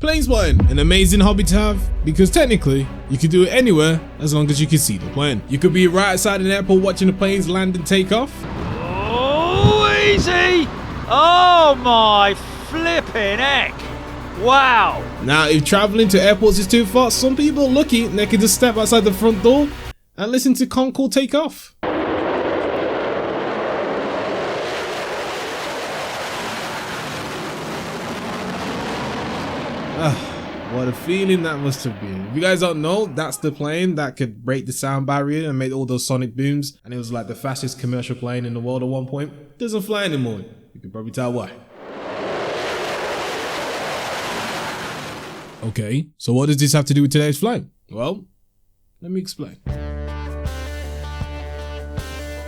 Plane spotting, an amazing hobby to have because technically you can do it anywhere as long as you can see the plane. You could be right outside an airport watching the planes land and take off. Oh, easy! Oh my flipping heck! Wow! Now, if traveling to airports is too far, some people are lucky and they can just step outside the front door and listen to Concorde take off. What a feeling that must have been. If you guys don't know, that's the plane that could break the sound barrier and made all those sonic booms, and it was like the fastest commercial plane in the world at one point. Doesn't fly anymore. You can probably tell why. Okay, so what does this have to do with today's flight? Well, let me explain.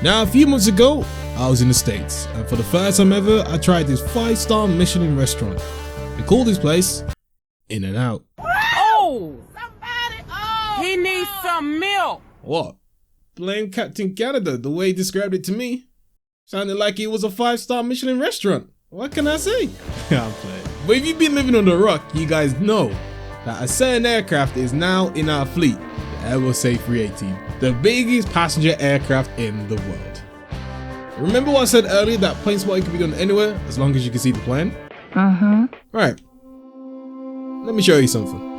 Now, a few months ago, I was in the States, and for the first time ever, I tried this 5-star Michelin restaurant. They call this place In-N-Out. Oh! Somebody! Oh! He needs some milk! What? Blame Captain Canada, the way he described it to me. Sounded like it was a 5-star Michelin restaurant. What can I say? I'm playing. But if you've been living on the rock, you guys know that a certain aircraft is now in our fleet, the Airbus A380, the biggest passenger aircraft in the world. Remember what I said earlier, that plane spotting can be done anywhere as long as you can see the plane? Right. Let me show you something.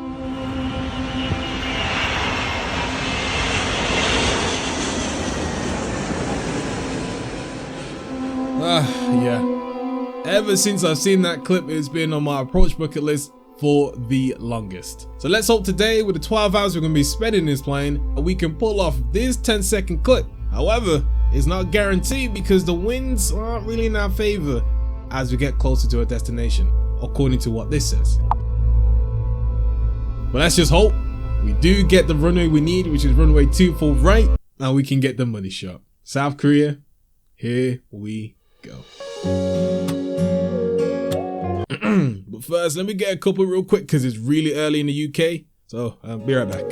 Yeah. Ever since I've seen that clip, it's been on my approach bucket list for the longest. So let's hope today, with the 12 hours we're going to be spending in this plane, we can pull off this 10-second clip. However, it's not guaranteed because the winds aren't really in our favor as we get closer to our destination, according to what this says. But let's just hope we do get the runway we need, which is runway 24 right, and we can get the money shot. South Korea, here we go. But first, let me get a couple real quick because it's really early in the UK. So, be right back.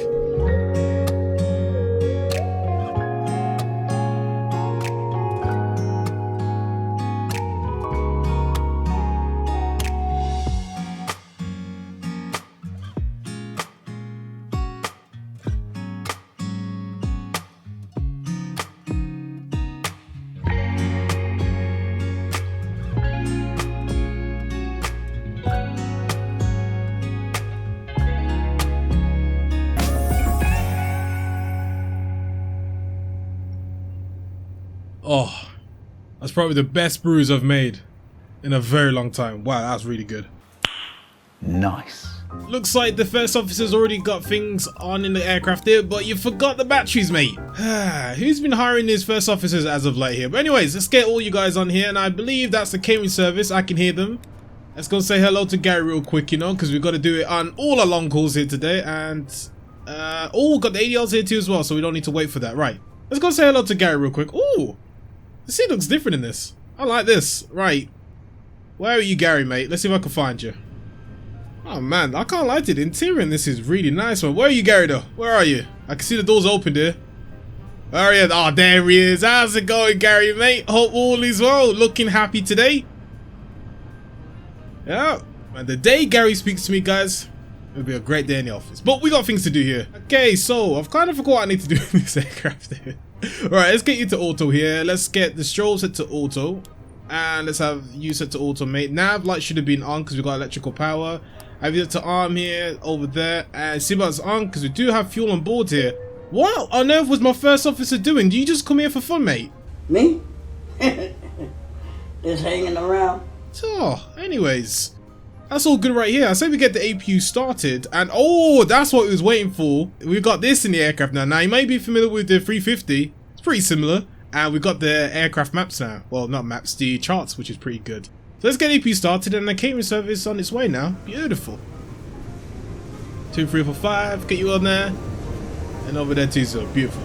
Oh, that's probably the best brews I've made in a very long time. Wow, that's really good. Nice. Looks like the first officer's already got things on in the aircraft here, but you forgot the batteries, mate. Who's been hiring these first officers as of late here? But anyways, let's get all you guys on here, and I believe that's the catering service. I can hear them. Let's go say hello to Gary real quick, you know, because we've got to do it on all our long calls here today, and oh, got the ADLs here too as well, so we don't need to wait for that. Right, let's go say hello to Gary real quick. Ooh. The scene looks different in this. I like this. Right. Where are you, Gary, mate? Let's see if I can find you. Oh, man. I can't lie to you. The interior in this is really nice, man. Where are you, Gary, though? Where are you? I can see the doors open there. Where are you? Oh, there he is. How's it going, Gary, mate? Hope all is well. Looking happy today. Yeah. And the day Gary speaks to me, guys, it'll be a great day in the office. But we got things to do here. Okay, so I've kind of forgot what I need to do in this aircraft here. Alright, let's get you to auto here. Let's get the strobe set to auto. And let's have you set to auto, mate. Nav light should have been on because we got electrical power. Have you set to arm here, over there. And seatbelt's on because we do have fuel on board here. What on earth was my first officer doing? Do you just come here for fun, mate? Me? Just hanging around. Oh, anyways. That's all good right here. I say we get the APU started, and oh, that's what we was waiting for. We've got this in the aircraft now. Now, you may be familiar with the 350. It's pretty similar. And we've got the aircraft maps now. Well, not maps, the charts, which is pretty good. So let's get APU started, and the catering service on its way now. Beautiful. 2, 3, 4, 5. Get you on there. And over there too, so beautiful.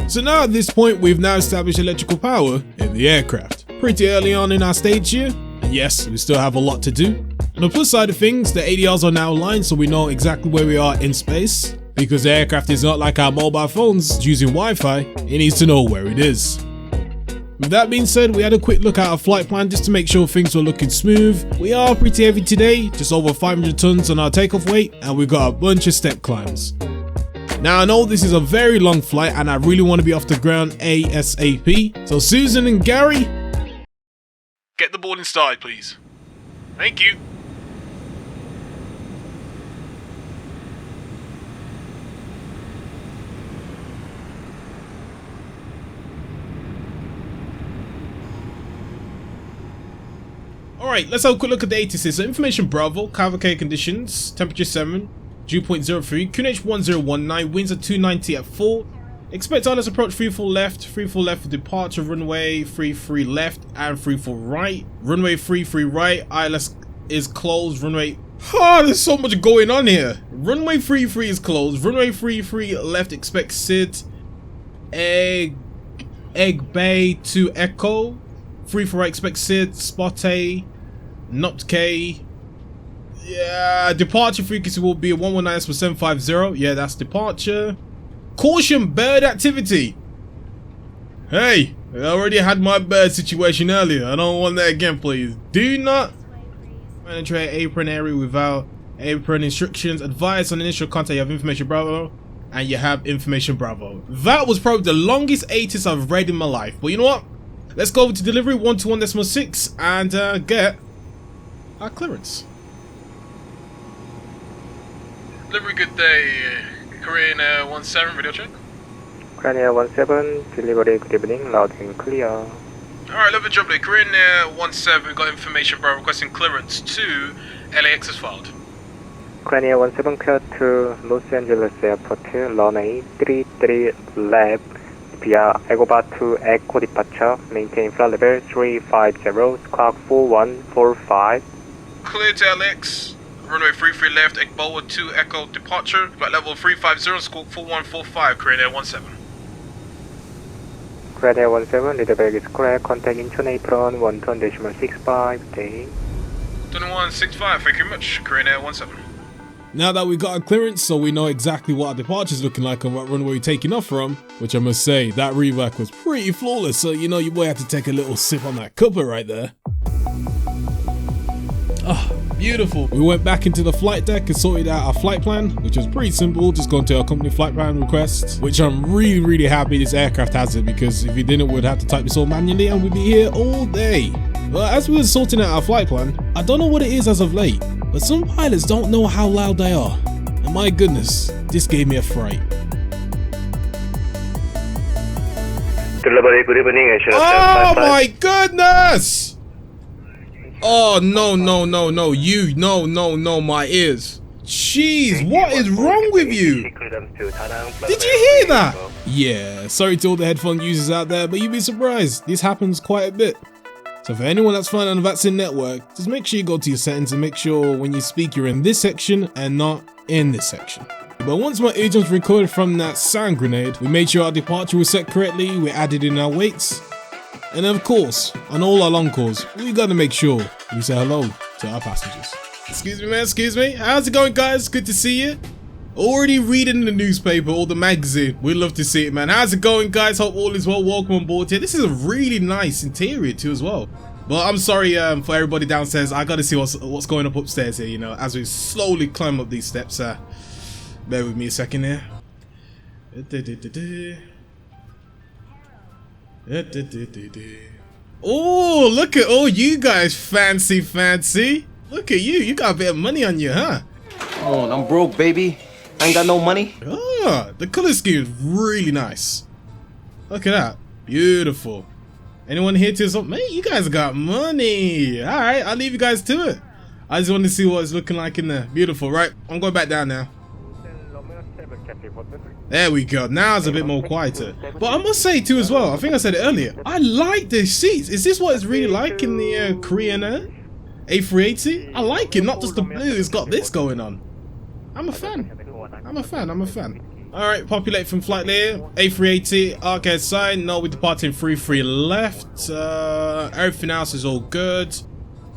So now at this point, we've now established electrical power in the aircraft. Pretty early on in our stage here, And yes, we still have a lot to do. On the plus side of things, the ADRs are now aligned so we know exactly where we are in space. Because the aircraft is not like our mobile phones using Wi-Fi, it needs to know where it is. With that being said, we had a quick look at our flight plan just to make sure things were looking smooth. We are pretty heavy today, just over 500 tons on our takeoff weight, and we've got a bunch of step climbs. Now I know this is a very long flight and I really want to be off the ground ASAP, so Susan and Gary, get the boarding started please. Thank you. Alright, let's have a quick look at the ATC. So information Bravo, cavalcade conditions, temperature 7, dew point 03, QNH 1019, winds at 290 at 4. Expect ILS approach 34 left for departure, runway 33 left and 34 right. Runway 33 right, ILS is closed, runway... there's so much going on here. Runway 33 is closed, runway 33 left, expect SID, Egg Bay to Echo. 34 right, expect SID, Spot A, Nopt K. Yeah, departure frequency will be 119.750. Yeah, that's departure. Caution, bird activity. Hey, I already had my bird situation earlier. I don't want that again, please. Do not penetrate apron area without apron instructions. Advice on initial contact. You have information Bravo, and you have information Bravo. That was probably the longest ATIS I've read in my life. But you know what? Let's go over to delivery 121.6 and get our clearance. Delivery, good day. Korean 17, radio check. Korean 17, delivery, good evening, loud and clear. Alright, love it, jubbly. Korean 17, we've got information bro requesting clearance to LAX is filed. Korean 17, clear to Los Angeles Airport, runway 33 left. Via Airbus to Echo departure, maintain flight level 350, squawk 4145. Clear to LX, runway 33 left, Airbus to Echo departure, flight level 350, squawk 4145, Korean 17. Korean 17, leader bag is correct, contact Incheon apron 12.65, day. 2165, thank you very much, Korean 17. Now that we got our clearance, so we know exactly what our departure is looking like and what runway we're taking off from, which I must say, that rework was pretty flawless, so you know your boy had to take a little sip on that cuppa right there. Oh, beautiful. We went back into the flight deck and sorted out our flight plan, which was pretty simple, just going to our company flight plan request, which I'm really happy this aircraft has it, because if it didn't, we'd have to type this all manually and we'd be here all day. But as we were sorting out our flight plan, I don't know what it is as of late, but some pilots don't know how loud they are. And my goodness, this gave me a fright. Delivery, good evening, oh my goodness! Oh no, my ears. Jeez, what is wrong with you? Did you hear that? Yeah, sorry to all the headphone users out there, but you'd be surprised, this happens quite a bit. So for anyone that's flying on the Vatsim network, just make sure you go to your settings and make sure when you speak you're in this section and not in this section. But once my agents recovered from that sound grenade, we made sure our departure was set correctly, we added in our weights, and of course, on all our long calls, we gotta make sure we say hello to our passengers. Excuse me man, excuse me. How's it going guys? Good to see you. Already reading the newspaper or the magazine. We'd love to see it, man. How's it going, guys? Hope all is well. Welcome on board here. This is a really nice interior too as well. But I'm sorry for everybody downstairs. I gotta see what's going up upstairs here, you know, as we slowly climb up these steps. Bear with me a second here. Oh, look at all you guys fancy. Look at you. You got a bit of money on you, huh? Oh, I'm broke, baby. I ain't got no money. Ah, the color scheme is really nice. Look at that. Beautiful. Anyone here to something? Mate, you guys got money. Alright, I'll leave you guys to it. I just want to see what it's looking like in there. Beautiful, right? I'm going back down now. There we go. Now it's a bit more quieter. But I must say too as well, I think I said it earlier, I like the seats. Is this what it's really like in the Korean A380? I like it, not just the blue, it's got this going on. I'm a fan. Alright, populate from flight layer. A380, arcade side. No, we're departing 33 left. Everything else is all good.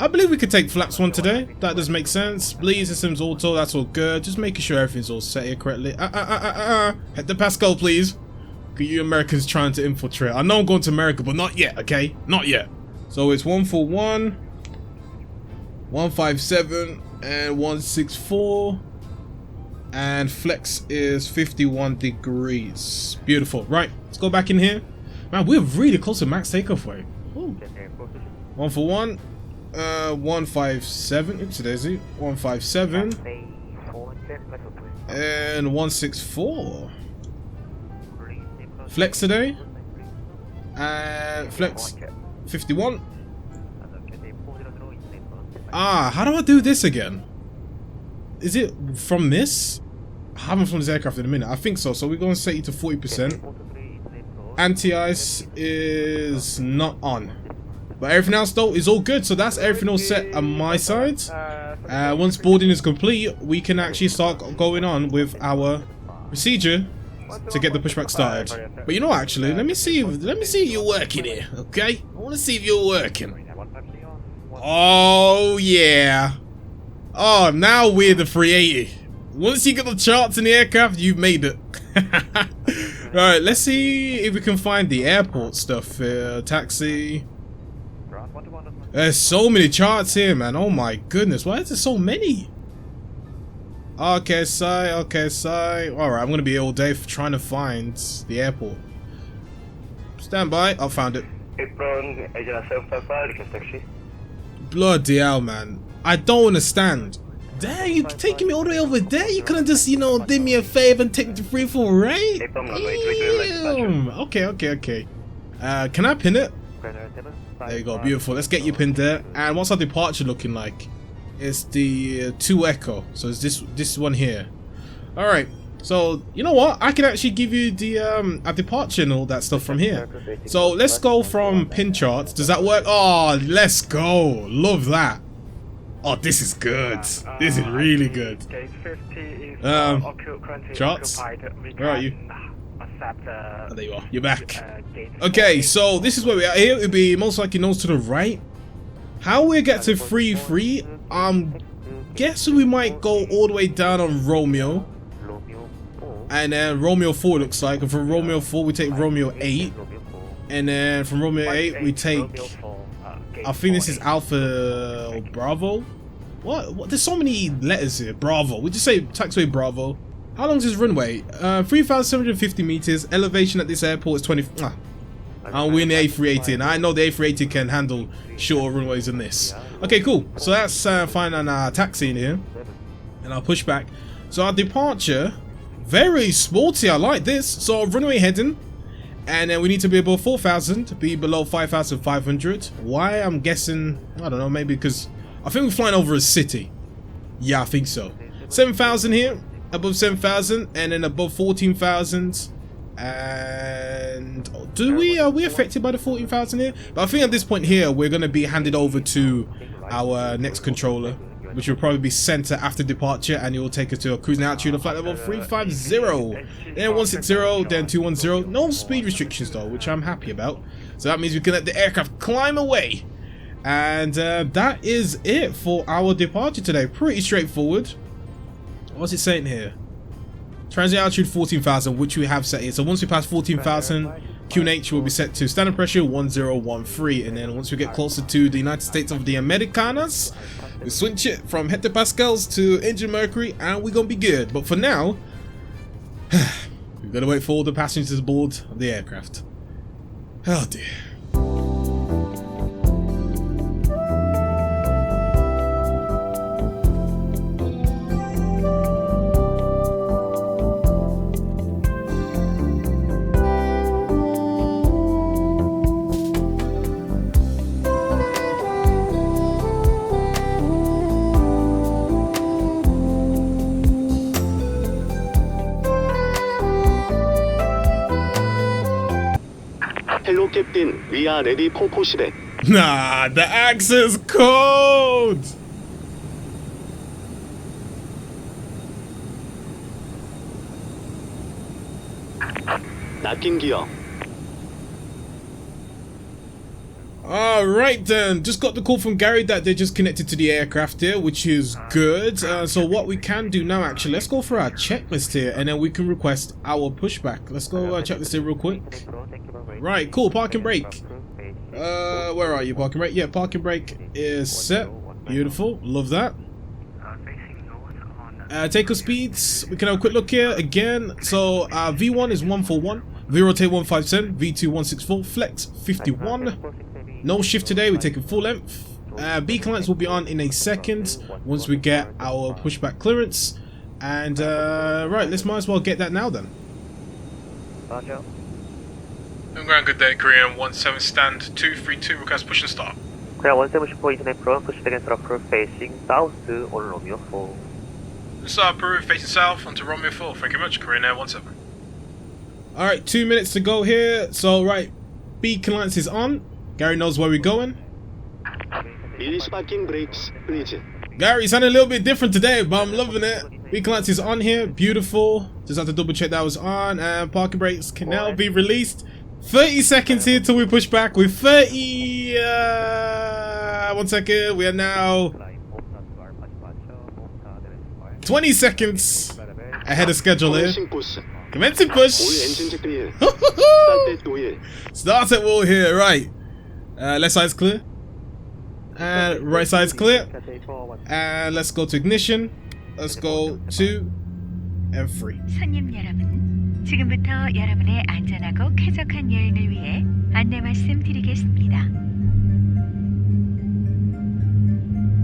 I believe we could take flaps 1 today. That does make sense. Bleed systems auto, that's all good. Just making sure everything's all set here correctly. Hit the Pascal, please. You Americans trying to infiltrate. I know I'm going to America, but not yet, okay? Not yet. So it's 141, 157, and 164. And flex is 51 degrees. Beautiful. Right, let's go back in here. Man, we're really close to max takeoff weight. 141. 157, oops daisy, 157 and 164. Flex today and flex 51. How do I do this again? Is it from this? I haven't flown this aircraft in a minute. I think so. So we're going to set you to 40%. Anti-ice is not on. But everything else though is all good, so that's everything all set on my side. Once boarding is complete, we can actually start going on with our procedure to get the pushback started. But you know what, actually, let me see if you're working here, okay? I want to see if you're working. Oh yeah. Oh, now we're the 380. Once you get the charts in the aircraft, you've made it. Right, let's see if we can find the airport stuff. Taxi. There's so many charts here, man. Oh my goodness. Why is there so many? Okay, Alright, I'm gonna be here all day trying to find the airport. Stand by. I found it. Bloody hell, man. I don't understand. Damn, you're taking me all the way over there. You couldn't just, you know, do me a favor and take me to free fall, right? Damn. Okay. Can I pin it? There you go, beautiful. Let's get you pinned there. And what's our departure looking like? It's the 2 Echo. So it's this one here. Alright. So, you know what? I can actually give you the a departure and all that stuff from here. So let's go from pin charts. Does that work? Oh, let's go. Love that. Oh, this is good. This is really good. Charts? Where are you? Oh, there you are. You're back. Okay, so this is where we are here. It would be most likely nose to the right. How we get to 3-3? I'm guessing we might go all the way down on Romeo. And then Romeo 4 looks like. And from Romeo 4 we take Romeo 8. And then from Romeo 8 we take... I think this is Alpha or Bravo. What? There's so many letters here. Bravo. We just say taxiway Bravo. How long is this runway? 3,750 meters. Elevation at this airport is 20. And we're in the A380, and I know the A380 can handle shorter runways than this. Okay, cool. So that's fine on our taxi in here, and our pushback. So our departure, very sporty. I like this. So runway heading, and then we need to be above 4,000 to be below 5,500. Why? I'm guessing. I don't know. Maybe because I think we're flying over a city. Yeah, I think so. 7,000 here. Above 7,000 and then above 14,000. And are we affected by the 14,000 here? But I think at this point here we're going to be handed over to our next controller, which will probably be center after departure, and it will take us to a cruising altitude of flight level 350, then 160, then 210. No speed restrictions though, which I'm happy about. So that means we can let the aircraft climb away. And that is it for our departure today. Pretty straightforward. What's it saying here? Transient altitude 14,000, which we have set here. So once we pass 14,000, QNH will be set to standard pressure 1013, and then once we get closer to the United States of the Americanas, we switch it from hectopascals to engine mercury, and we're gonna be good. But for now, we've got to wait for all the passengers aboard the aircraft. Oh dear. Hello, Captain. We are ready for pushback. Nah, the axe is cold! Locking gear. Alright then, just got the call from Gary that they're just connected to the aircraft here, which is good. So what we can do now, actually, let's go for our checklist here, and then we can request our pushback. Let's go check this here real quick. Right, cool, parking brake. Where are you, parking brake? Yeah, parking brake is set. Beautiful, love that. Takeoff speeds, we can have a quick look here again. So V1 is 141, V-rotate 157, V2 164, flex 51. No shift today, we're taking full length. B clients will be on in a second once we get our pushback clearance. And right, let's might as well get that now then. Ground good day, Korean 17 stand 232, request push and start. Korean 17 internet front, push against approve facing south on Romeo 4. Start approved, facing south onto Romeo 4, thank you much, Korean Air 17. Alright, 2 minutes to go here, so right, B clients is on. Gary knows where we're going. Release parking brakes, please. Gary, sounded a little bit different today, but I'm loving it. B clients is on here, beautiful. Just have to double check that was on, and parking brakes can now be released. 30 seconds here till we push back with 30, 1 second, we are now 20 seconds ahead of schedule here. Commencing push. Start at wall here, right. Left side's clear. And right side's clear. And let's go to ignition. Let's go 2 and 3. 손님 여러분, 지금부터 여러분의 안전하고 쾌적한 여행을 위해 안내 말씀드리겠습니다.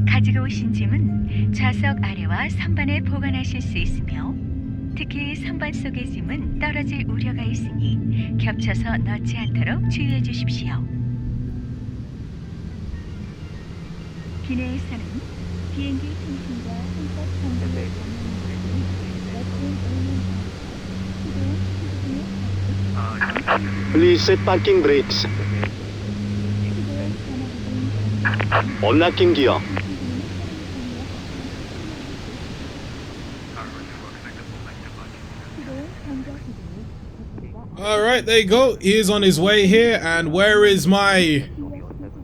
가지고 오신 짐은 좌석 아래와 선반에 보관하실 수 있으며 특히 선반 속의 짐은 떨어질 우려가 있으니 겹쳐서 넣지 않도록 주의해 주십시오. 기내에서는 비행기 통신과 항법 정보를 Please set parking brakes. Unlocking gear. Alright, there you go. He is on his way here. And where is my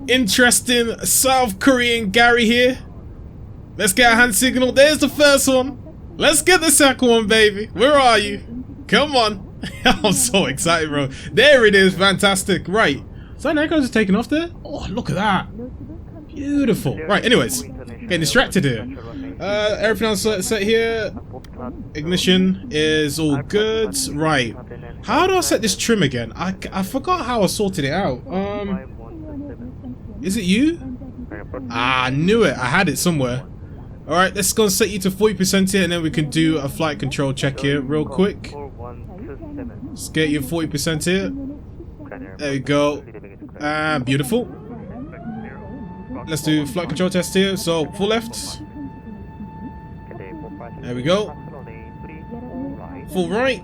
interesting South Korean Gary here? Let's get a hand signal. There's the first one. Let's get the second one, baby. Where are you? Come on. I'm so excited, bro. There it is. Fantastic. Right. So that guy's just taking off there. Oh, look at that. Beautiful. Right, anyways. Getting distracted here. Everything else set here. Ignition is all good. Right. How do I set this trim again? I forgot how I sorted it out. Is it you? Ah, I knew it. I had it somewhere. Alright, let's go and set you to 40% here, and then we can do a flight control check here real quick. Let's get you 40% here. There we go. Beautiful. Let's do flight control test here. So, full left. There we go. Full right.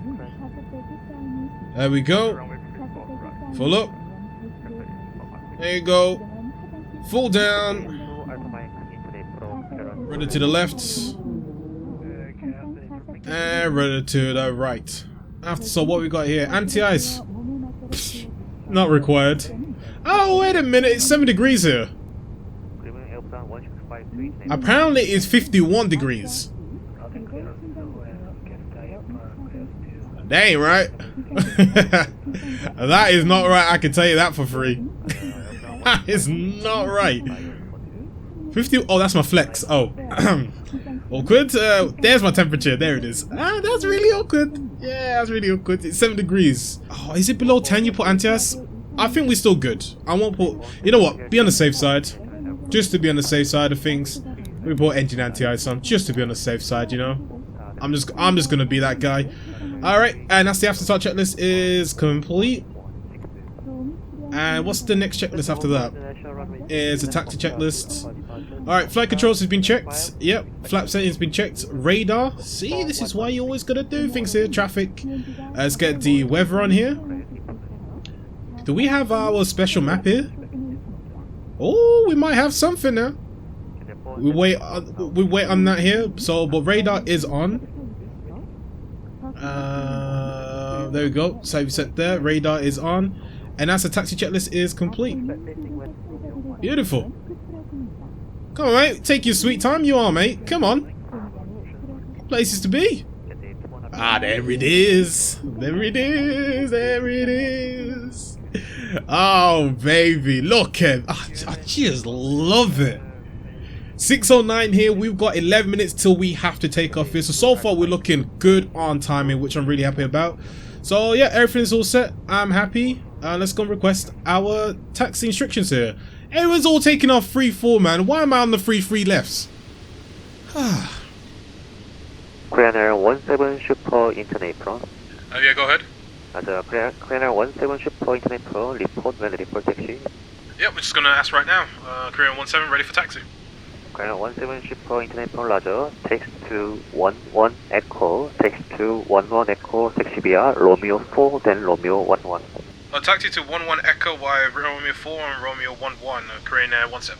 There we go. Full up. There you go. Full down. Rudder to the left. And rudder to the right. So what we got here? Anti-ice. Not required. Oh, wait a minute. It's 7 degrees here. Apparently it's 51 degrees. That ain't right. That is not right. I can tell you that for free. That is not right. 50. Oh, that's my flex. Oh. Awkward. There's my temperature. There it is. Ah, that's really awkward. Yeah, that's really awkward. It's 7 degrees. Oh, is it below 10 you put anti-ice? I think we're still good. I won't put... You know what? Be on the safe side. Just to be on the safe side of things. We put engine anti-ice on. Just to be on the safe side, you know? I'm just gonna be that guy. Alright, and that's the afterstart checklist is complete. And what's the next checklist after that? Is a taxi checklist. Alright, flight controls has been checked. Yep, flap settings been checked. Radar. See, this is why you always gotta do things here. Traffic. Let's get the weather on here. Do we have our special map here? Oh, we might have something now. We wait on that here. So, but radar is on. There we go. Save set there. Radar is on, and that's the taxi checklist is complete. Beautiful. Come on, mate. Take your sweet time. You are, mate. Come on. Places to be. Ah, there it is. There it is. There it is. Oh, baby. Look at I just love it. 6:09 here. We've got 11 minutes till we have to take off here. So far, we're looking good on timing, which I'm really happy about. So, yeah, everything's all set. I'm happy. Let's go and request our taxi instructions here. Everyone's all taking off 3-4, man. Why am I on the 3-3 lefts? Korean Air 17 Super Internet Pro. Yeah, go ahead. Korean Air 17 Super Internet Pro, report when ready for taxi. Yep, we're just gonna ask right now. Korean 17 ready for taxi. Korean 17 Super Internet Pro Roger, text to 11 Echo, text to 11 Echo, taxi via Romeo 4, then Romeo 11. Taxi to 11 Echo via Romeo 4 and Romeo 11, Korean Air 17.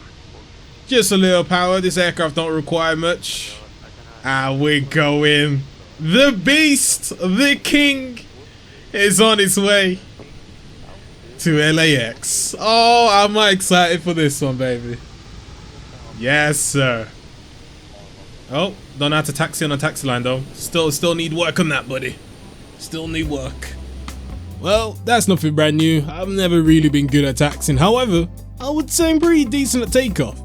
Just a little power, this aircraft don't require much. And we're going. The beast, the king, is on its way to LAX. Oh, I'm excited for this one, baby. Yes, sir. Oh, don't have to taxi on a taxi line though. Still need work on that, buddy. Still need work. Well, that's nothing brand new. I've never really been good at taxiing. However, I would say I'm pretty decent at takeoff.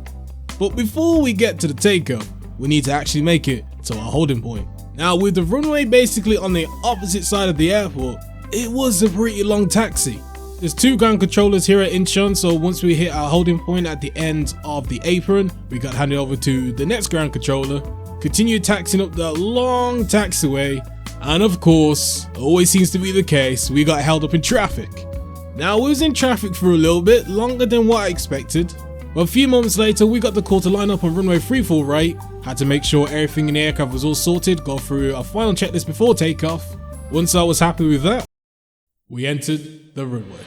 But before we get to the takeoff, we need to actually make it to our holding point. Now, with the runway basically on the opposite side of the airport, it was a pretty long taxi. There's 2 ground controllers here at Incheon, so once we hit our holding point at the end of the apron, we got handed over to the next ground controller, continued taxiing up that long taxiway, and of course, always seems to be the case, we got held up in traffic. Now, we was in traffic for a little bit, longer than what I expected, but a few moments later, we got the call to line up on runway 34 right, had to make sure everything in the aircraft was all sorted, go through a final checklist before takeoff. Once I was happy with that, we entered the runway.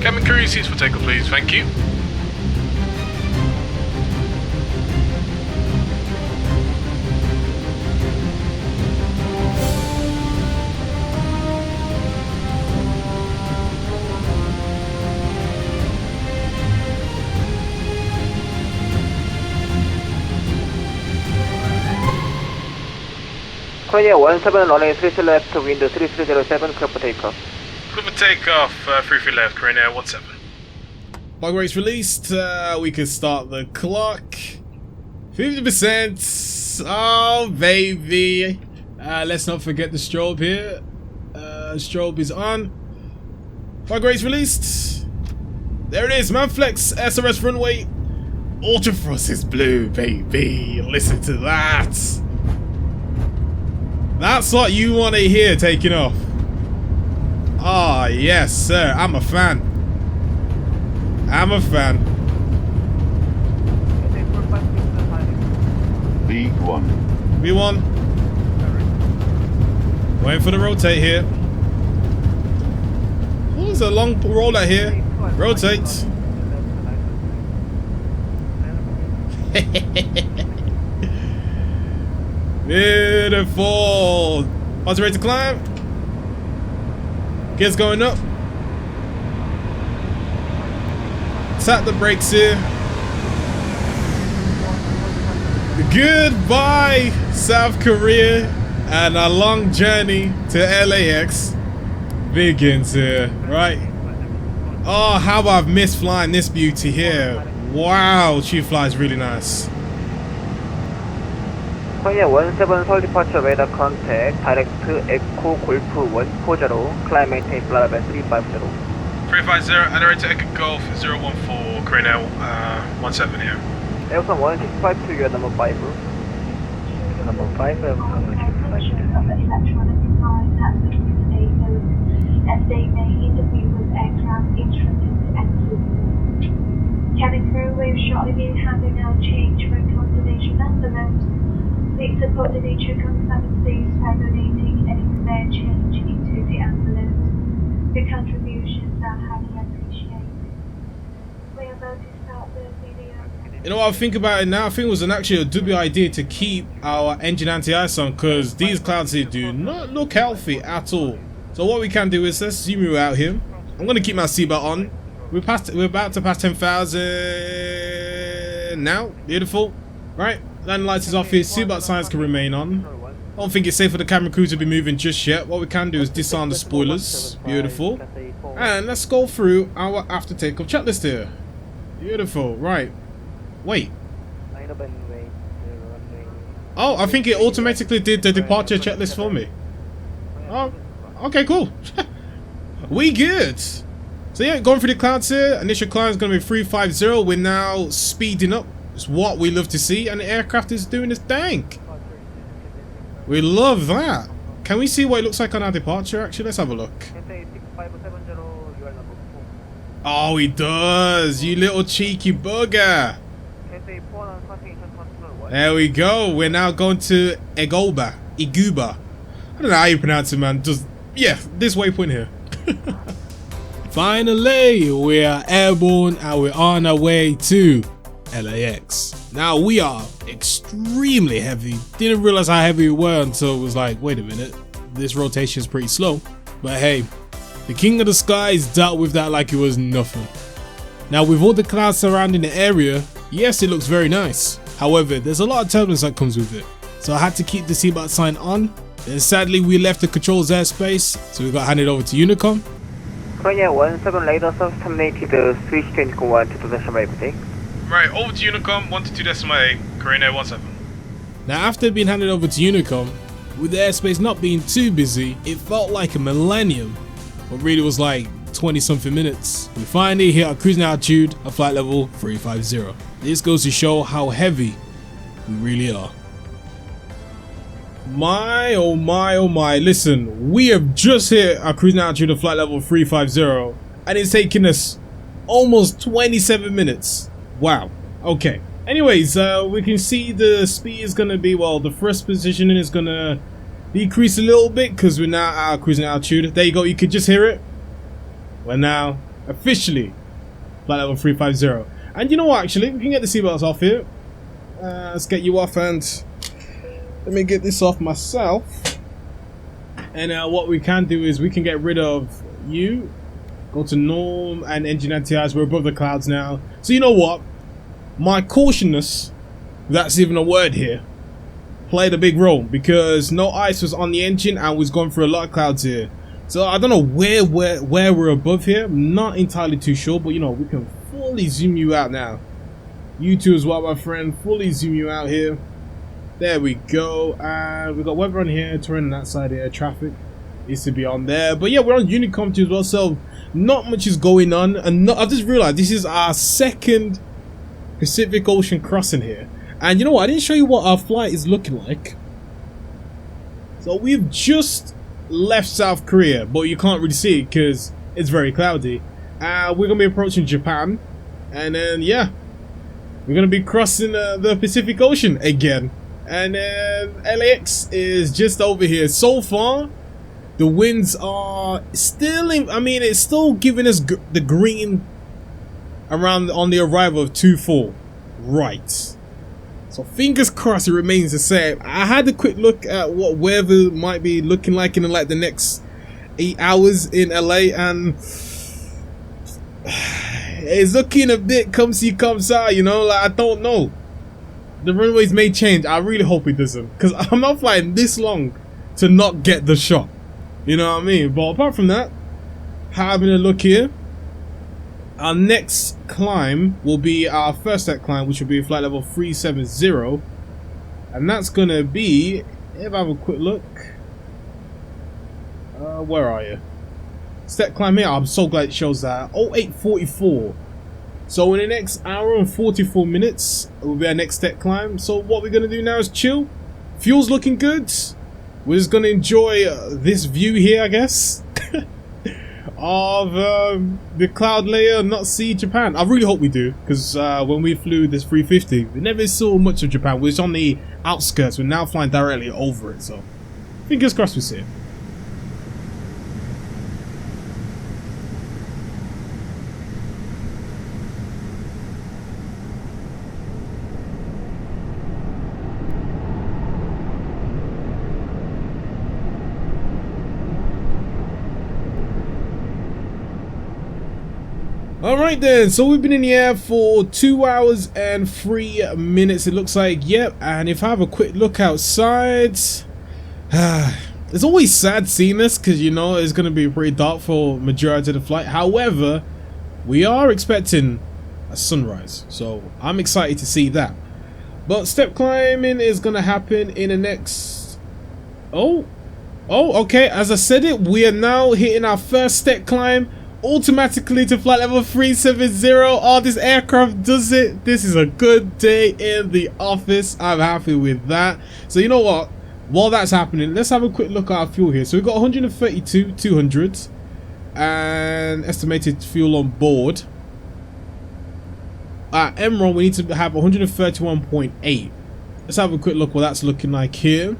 Cabin crew seats for takeoff, please. Thank you. Korean 17 runway 33 left, wind 3307, clear for takeoff. Clear for takeoff, 33 left, Korean Air 17. Bug rates released, we can start the clock. 50%, oh baby. Let's not forget the strobe here. Strobe is on. Bug rates released. There it is, Manflex SRS runway. Ultrafrost is blue, baby. Listen to that. That's what you want to hear taking off. Ah, oh, yes, sir. I'm a fan. I'm a fan. V1. V1. Waiting for the rotate here. Oh, there's a long roller here. Rotate. Beautiful. Once ready to climb. Gears going up. Tap the brakes here. Goodbye, South Korea, and a long journey to LAX begins here, right? Oh, how I've missed flying this beauty here. Wow, she flies really nice. Korean 17 Seoul departure radar contact, direct Echo Golf 140, climb maintain flight level 350. 350, Adelaide to Echo Golf 014, Korean Air 17 here. Aircon 1652, you are number 5. Number 5, as they may interview with aircraft instruments and food. Cabin crew will shortly be handing out change for consolidation envelopes. Please support the nature conservancies by donating any spare change into the envelopes. The contributions are highly appreciated. We are about to start the video. You know what I think about it now? I think it was actually a double idea to keep our engine anti-ice on, because these clouds here do not look healthy at all. So what we can do is let's zoom you out here. I'm going to keep my seatbelt on. We're about to pass 10,000 now. Beautiful. Right, landing lights is off here. Seatbelt signs can remain on. I don't think it's safe for the camera crew to be moving just yet. What we can do is disarm the spoilers. Beautiful. And let's go through our after takeoff checklist here. Beautiful. Right. Wait. Oh, I think it automatically did the departure checklist for me. Oh, okay, cool. We good. So yeah, going through the clouds here. Initial climb is going to be 350. We're now speeding up. It's what we love to see, and the aircraft is doing its thing. We love that. Can we see what it looks like on our departure? Actually, let's have a look. Oh, he does. You little cheeky bugger. There we go. We're now going to Iguba. I don't know how you pronounce it, man. Just, yeah, this waypoint here. Finally, we are airborne and we're on our way to LAX. Now, we are extremely heavy. Didn't realize how heavy we were until it was like, wait a minute, this rotation is pretty slow. But hey, the king of the skies dealt with that like it was nothing. Now, with all the clouds surrounding the area, yes, it looks very nice. However, there's a lot of turbulence that comes with it. So I had to keep the seatbelt sign on. Then sadly, we left the controls airspace, so we got handed over to Unicom. Korea 17 radar service terminated, switch to Unicom 1 to 2.8. Right, over to Unicom 122.8, Korean Air 17. Now, after being handed over to Unicom, with the airspace not being too busy, it felt like a millennium, but really was like 20 something minutes. We finally hit our cruising altitude at flight level 350. This goes to show how heavy we really are. My oh my oh my, listen, we have just hit our cruising altitude of flight level 350 and it's taken us almost 27 minutes. Wow. Okay. Anyways, we can see the speed is going to be, well, the thrust positioning is going to decrease a little bit because we're now at our cruising altitude. There you go, you could just hear it. We're now officially flight level 350. And you know what, actually, we can get the seatbelts off here. Let's get you off and let me get this off myself. And what we can do is we can get rid of you. Go to norm and engine anti-ice. We're above the clouds now. So you know what? My cautiousness, if that's even a word here, played a big role because no ice was on the engine and was going through a lot of clouds here. So I don't know where we're above here. I'm not entirely too sure, but you know, we can fully zoom you out now. You too as well, my friend. Fully zoom you out here. There we go. And we've got weather on here, terrain on that side here, traffic needs to be on there. But yeah, we're on Unicom too as well, so not much is going on. And I just realized this is our second Pacific Ocean crossing here. And you know what? I didn't show you what our flight is looking like. So we've just left South Korea, but you can't really see it because it's very cloudy. We're going to be approaching Japan. And then, yeah, we're going to be crossing the Pacific Ocean again. And LAX is just over here. So far, the winds are still it's still giving us the green around on the arrival of 2-4. Right. So fingers crossed it remains the same. I had a quick look at what weather might be looking like in like the next 8 hours in LA, and it's looking a bit come see come saw, you know, like I don't know. The runways may change. I really hope it doesn't, because I'm not flying this long to not get the shot. You know what I mean? But apart from that, having a look here, our next climb will be our first set climb, which will be flight level 370, and that's gonna be, if I have a quick look, where are you? Set climb here. I'm so glad it shows that 0844. So in the next hour and 44 minutes will be our next step climb. So what we're going to do now is chill. Fuel's looking good. We're just going to enjoy this view here, I guess, of the cloud layer and not see Japan. I really hope we do, because when we flew this 350, we never saw much of Japan. We're just on the outskirts. We're now flying directly over it. So fingers crossed we see it. Alright then, so we've been in the air for 2 hours and 3 minutes it looks like, yep, and if I have a quick look outside, it's always sad seeing this because you know it's going to be pretty dark for majority of the flight. However, we are expecting a sunrise, so I'm excited to see that. But step climbing is going to happen in the next... Oh, okay, as I said it, we are now hitting our first step climb automatically to flight level 370. Oh, this aircraft does it. This is a good day in the office. I'm happy with that. So you know what, while that's happening, let's have a quick look at our fuel here. So we've got 132 200s and estimated fuel on board. At MRON we need to have 131.8. let's have a quick look what that's looking like here.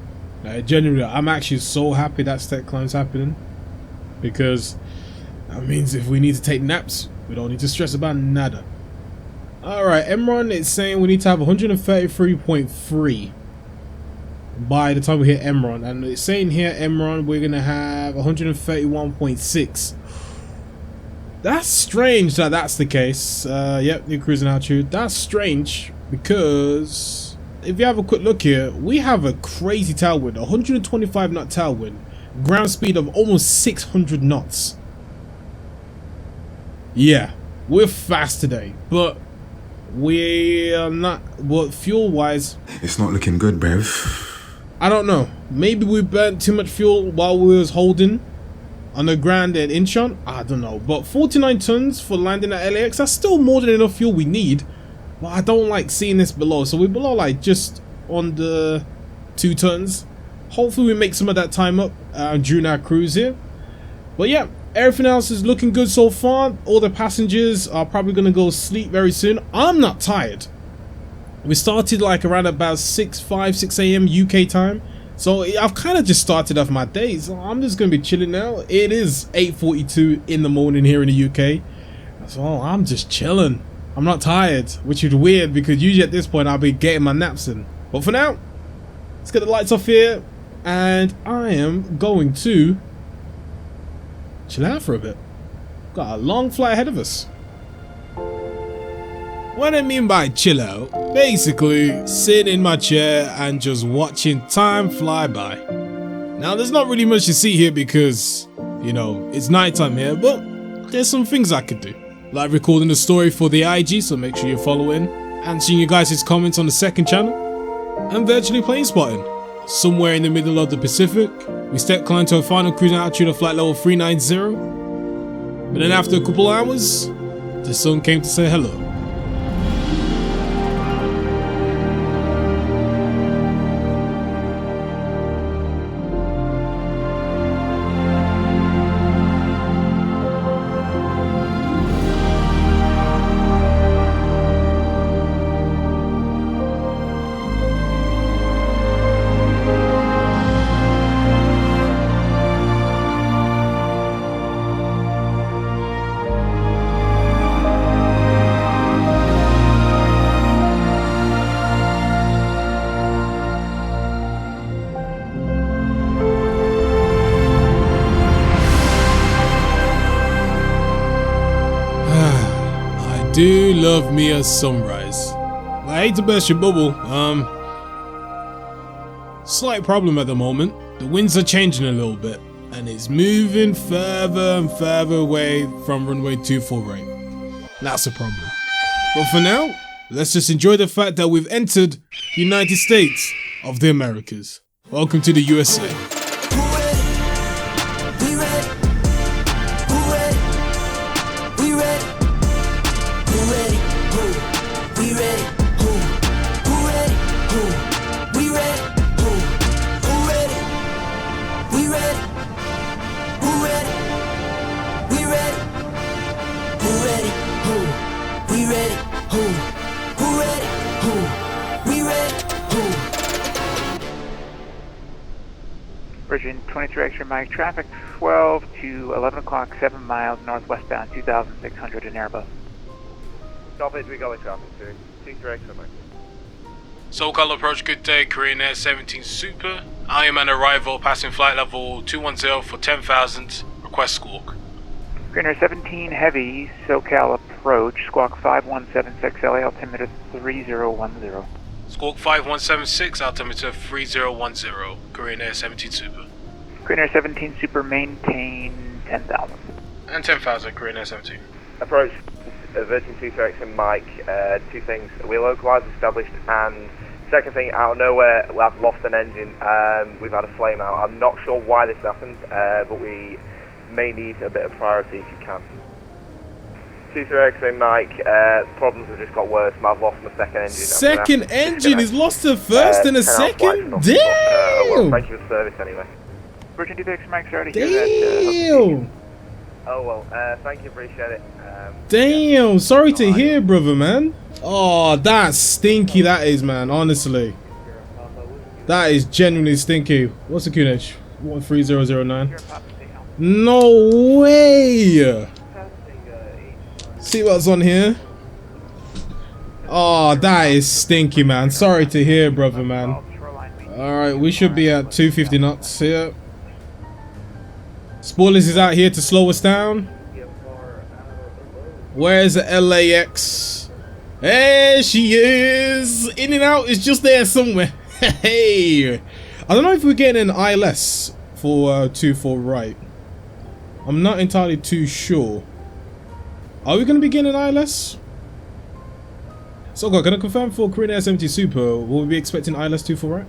Generally, I'm actually so happy that step climb's happening, because that means if we need to take naps, we don't need to stress about nada. Alright, MRON, it's saying we need to have 133.3 by the time we hit MRON, and it's saying here MRON we're gonna have 131.6. That's strange that that's the case. Yep, new cruising altitude. That's strange because if you have a quick look here, we have a crazy tailwind, 125 knot tailwind, ground speed of almost 600 knots. Yeah, we're fast today, but we are not, well, fuel wise, it's not looking good, Bev. I don't know, maybe we burnt too much fuel while we was holding on the ground at Incheon, I don't know. But 49 tons for landing at LAX, that's still more than enough fuel we need. But I don't like seeing this below, so we're below like just on the 2 tons. Hopefully we make some of that time up during our cruise here. But yeah, everything else is looking good so far. All the passengers are probably going to go sleep very soon. I'm not tired. We started like around about 6 a.m. UK time. So I've kind of just started off my day. So I'm just going to be chilling now. It is 8:42 in the morning here in the UK. So I'm just chilling. I'm not tired, which is weird because usually at this point I'll be getting my naps in. But for now, let's get the lights off here. And I am going to chill out for a bit. Got a long flight ahead of us. What I mean by chill out, basically sitting in my chair and just watching time fly by. Now there's not really much to see here because, you know, it's nighttime here, but there's some things I could do. Like recording the story for the IG, so make sure you're following, answering you guys' comments on the second channel, and virtually plane spotting. Somewhere in the middle of the Pacific, we step climb to a final cruising altitude of flight level 390, but then after a couple hours, the sun came to say hello. Do love me a sunrise. I hate to burst your bubble, slight problem at the moment. The winds are changing a little bit and it's moving further and further away from runway 24 right. That's a problem. But for now, let's just enjoy the fact that we've entered the United States of the Americas. Welcome to the USA. Virgin 23 extra mic traffic 12 to 11 o'clock, 7 miles northwestbound, 2600 in Airbus. Copy, we go with traffic, 23 extra mic. SoCal approach, good day, Korean Air 17 Super. I am an arrival, passing flight level 210 for 10,000, request squawk. Korean Air 17 Heavy, SoCal approach. Squawk 5176, LA altimeter 3010. Squawk 5176, altimeter 3010, Korean Air 17 Super. Korean Air 17 Super, maintain 10,000. And 10,000, Korean Air 17. Approach Virgin 2X and Mike. Two things. We're localized, established, and second thing, out of nowhere, I've lost an engine. We've had a flame out. I'm not sure why this happened, but we may need a bit of priority if you can. 2X and Mike, problems have just got worse. I've lost my second engine. Second engine? He's lost the first and a second? Damn! Well, thank you for service anyway. Virgin 2X Mike, sorry to Damn! hear that. Oh well, thank you, appreciate it. Damn, sorry to hear, brother, man. Oh, that's stinky, that is, man, honestly. That is genuinely stinky. What's the QNH? 13009. No way! See what's on here? Oh, that is stinky, man. Sorry to hear, brother, man. Alright, we should be at 250 knots here. Spoilers is out here to slow us down. Where's the LAX? There she is! In and out is just there somewhere. Hey! I don't know if we're getting an ILS for 24 right. I'm not entirely too sure. Are we going to be getting an ILS? So, can I confirm for Korean Air 17 Super, will we be expecting ILS 24 right?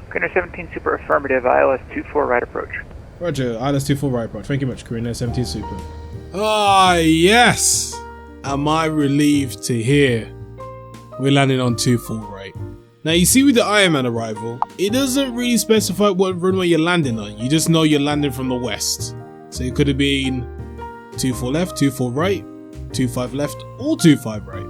Korean Air 17 Super affirmative, ILS 24 right approach. Roger, ILS 24 right approach. Thank you much, Korean Air 17 Super. Ah, yes! Am I relieved to hear we're landing on 24 right. Now, you see with the Iron Man arrival, it doesn't really specify what runway you're landing on. You just know you're landing from the west. So it could have been 24 left, 24 right, 25 left, or 25 right.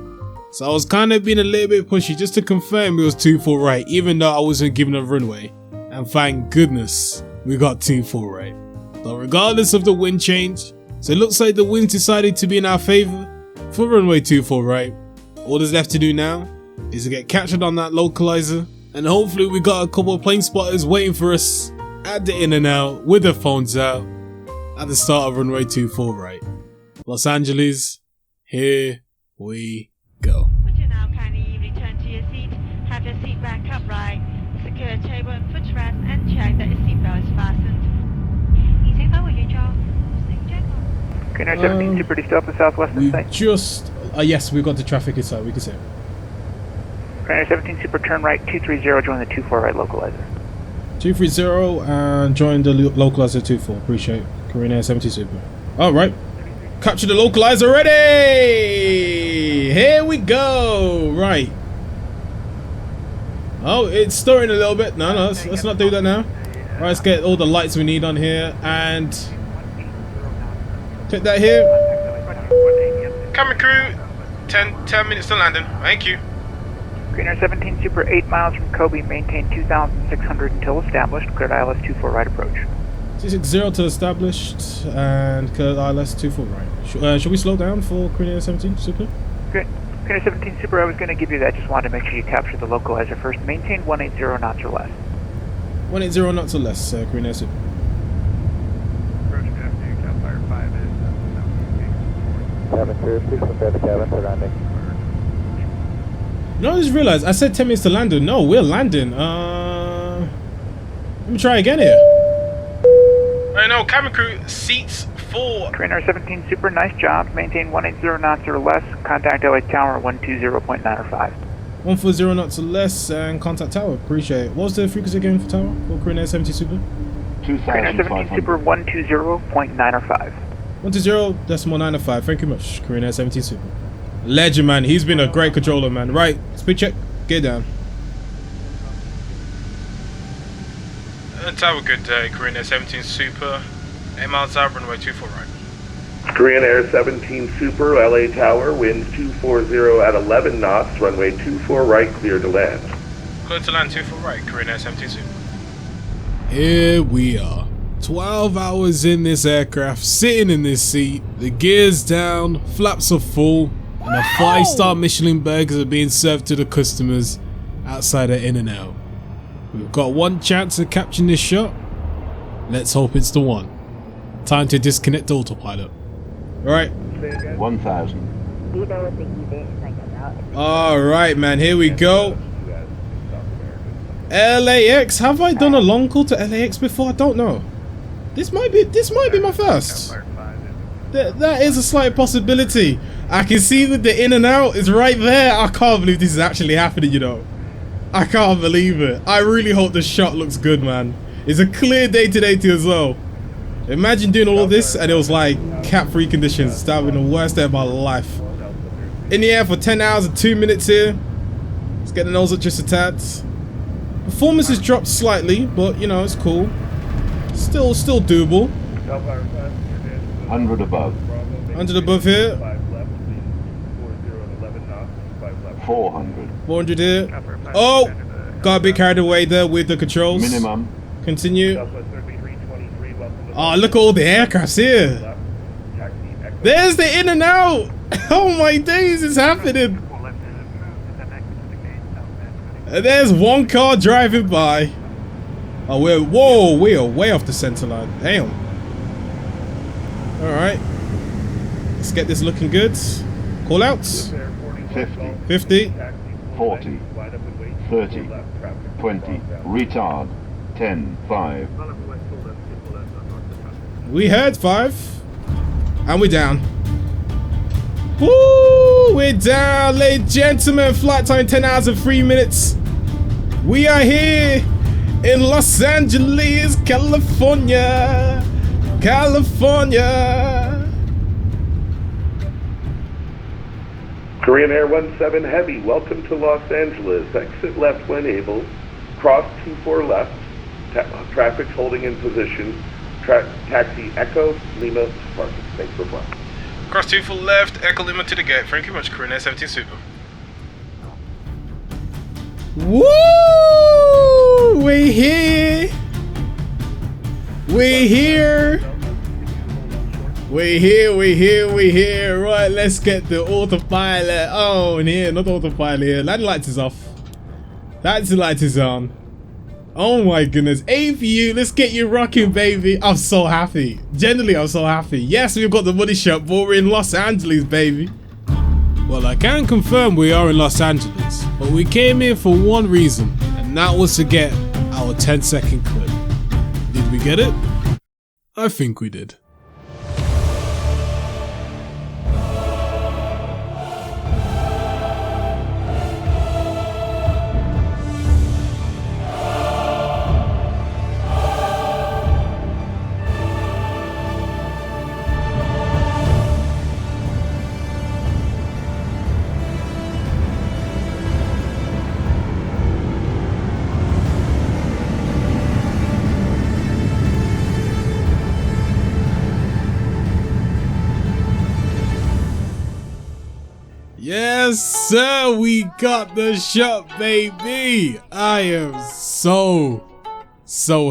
So I was kind of being a little bit pushy just to confirm it was 24 right, even though I wasn't given a runway. And thank goodness we got 24 right. So regardless of the wind change, so it looks like the winds decided to be in our favor for runway 24 right. All that's left to do now is to get captured on that localizer, and hopefully we got a couple of plane spotters waiting for us at the in and out with their phones out at the start of runway 24 right. Los Angeles, here we go. Would you now kindly return to your seat, have your seat back upright, secure table and footrest, and check that your seatbelt is fastened. Korean Air 17 Super, still up the southwestern side. Just, yes, we've got the traffic inside, we can see it. Korean Air 17 Super, turn right 230, join the 24 right localizer. 230 and join the localizer 24. Appreciate it. Korean Air 70 Super. Alright. Capture the localizer ready! Here we go! Right. Oh, it's stirring a little bit. No, let's not do that now. Alright, let's get all the lights we need on here and click that here. Camera crew, 10 minutes to landing. Thank you. Korean Air 17 Super, 8 miles from Kobe, maintain 2,600 until established, cleared ILS 24 right approach. 260 till established and cleared ILS 24 right. Should we slow down for Korean Air 17 Super? Great. Korean Air 17 Super, I was going to give you that, just wanted to make sure you capture the localizer first. Maintain 180 knots or less. 180 knots or less, Korean Air Super. Approach after Cal Fire 5 is Cabin crew, please prepare the cabin for landing. No, I just realized I said 10 minutes to landing. No, we're landing. Let me try again here. I know, cabin crew, seats 4. Korean Air 17 Super, nice job. Maintain 180 knots or less. Contact LA Tower 120.905. 140 knots or less and contact tower. Appreciate it. What was the frequency again for tower for Korean Air 17 Super? Korean Air 17 Super 120.905. 120.905. Thank you much, Korean Air 17 Super. Legend, man. He's been a great controller, man. Right, speed check. Get down. Tower, good day. Korean Air 17 Super. 8 miles out, runway 24 right. Korean Air 17 Super, LA Tower, winds 240 at 11 knots, runway 24 right, clear to land. Clear to land 24 right, Korean Air 17 Super. Here we are. 12 hours in this aircraft, sitting in this seat, the gears down, flaps are full, and a 5-star Michelin burgers are being served to the customers outside of In and Out. We've got one chance of capturing this shot. Let's hope it's the one. Time to disconnect autopilot. Alright, 1,000. Alright, man, here we go. LAX. Have I done a long call to LAX before? I don't know. This might be my first. That is a slight possibility. I can see that the in and out is right there. I can't believe this is actually happening, you know. I can't believe it. I really hope the shot looks good, man. It's a clear day today too as well. Imagine doing all of this and it was like cat-free conditions. That would be the worst day of my life. In the air for 10 hours and 2 minutes here. Let's get the nose up just a tad. Performance has dropped slightly, but you know, it's cool. Still doable. 100 above. 100 above here. 400. 400 here. Oh! Got a bit carried away there with the controls. Minimum. Continue. Oh, look at all the aircrafts here. There's the in and out. Oh my days, it's happening. And there's one car driving by. Oh, we are way off the center line. Damn. Alright. Let's get this looking good. Call outs. 50. 40. 30. 20. Retard. 10. 5. We heard 5. And we're down. Woo! We're down, ladies and gentlemen. Flight time 10 hours and 3 minutes. We are here in Los Angeles, California. California. Korean Air 17 Heavy, welcome to Los Angeles. Exit left when able. Cross 24 left. Traffic's holding in position. Taxi Echo Lima Spark. Thanks for flying. Cross 2 for left, Echo Lima to the gate. Thank you much, Korean Air 17 Super. Woo! We're here. We're here. We're here. Right, let's get the autopilot on here. Not autopilot here. Landing lights is off. That's the light is on. Oh my goodness. APU, let's get you rocking, baby. I'm so happy. Generally, I'm so happy. Yes, we've got the money shot, but we're in Los Angeles, baby. Well, I can confirm we are in Los Angeles, but we came here for one reason, and that was to get our 10-second clip. Did we get it? I think we did. Yes, sir, we got the shot, baby. I am so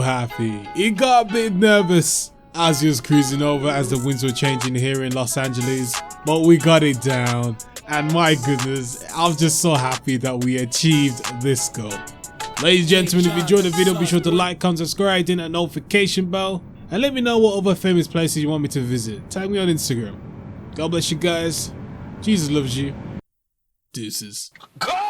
happy. It got a bit nervous as he was cruising over as the winds were changing here in Los Angeles, but we got it down. And my goodness, I'm just so happy that we achieved this goal. Ladies and gentlemen, if you enjoyed the video, be sure to like, comment, subscribe, hit that notification bell, and let me know what other famous places you want me to visit. Tag me on Instagram. God bless you guys. Jesus loves you. Deuces. Go!